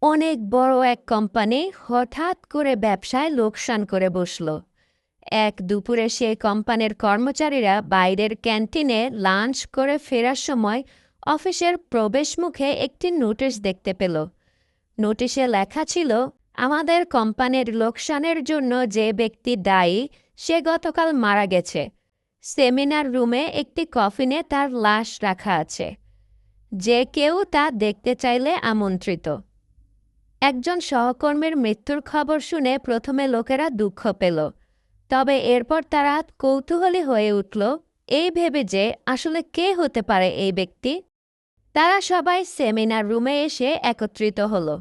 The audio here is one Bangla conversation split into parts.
অনেক বড় এক কোম্পানি হঠাৎ করে ব্যবসায় লোকসান করে বসল। এক দুপুরে সেই কোম্পানির কর্মচারীরা বাইরের ক্যান্টিনে লাঞ্চ করে ফেরার সময় অফিসের প্রবেশমুখে একটি নোটিশ দেখতে পেল। নোটিশে লেখা ছিল, আমাদের কোম্পানির লোকসানের জন্য যে ব্যক্তি দায়ী সে গতকাল মারা গেছে। সেমিনার রুমে একটি কফিনে তার লাশ রাখা আছে। যে কেউ তা দেখতে চাইলে আমন্ত্রিত। একজন সহকর্মীর মৃত্যুর খবর শুনে প্রথমে লোকেরা দুঃখ পেল, তবে এরপর তারা কৌতূহলী হয়ে উঠল এই ভেবে যে আসলে কে হতে পারে এই ব্যক্তি। তারা সবাই সেমিনার রুমে এসে একত্রিত হলো।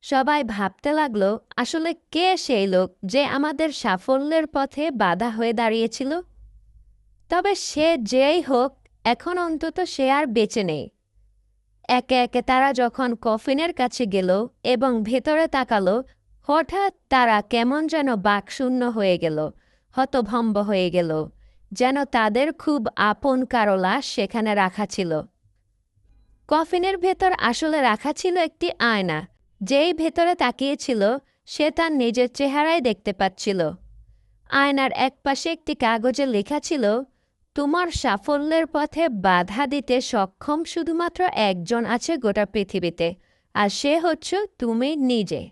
সবাই ভাবতে লাগলো, আসলে কে সেই লোক যে আমাদের সাফল্যের পথে বাধা হয়ে দাঁড়িয়েছিল। তবে সে যেই হোক, এখন অন্তত সে আর বেঁচে নেই। একে একে তারা যখন কফিনের কাছে গেল এবং ভেতরে তাকালো, হঠাৎ তারা কেমন যেন বাকশূন্য হয়ে গেল, হতভম্ব হয়ে গেল, যেন তাদের খুব আপন কারো লাশ সেখানে রাখা ছিল। কফিনের ভেতর আসলে রাখা ছিল একটি আয়না। যেই ভেতরে তাকিয়েছিল সে তার নিজের চেহারাই দেখতে পাচ্ছিল। আয়নার একপাশে একটি কাগজে লেখা ছিল, তোমার সাফল্যের পথে বাধা দিতে সক্ষম শুধুমাত্র একজন আছে গোটা পৃথিবীতে, আর সে হচ্ছে তুমি নিজে।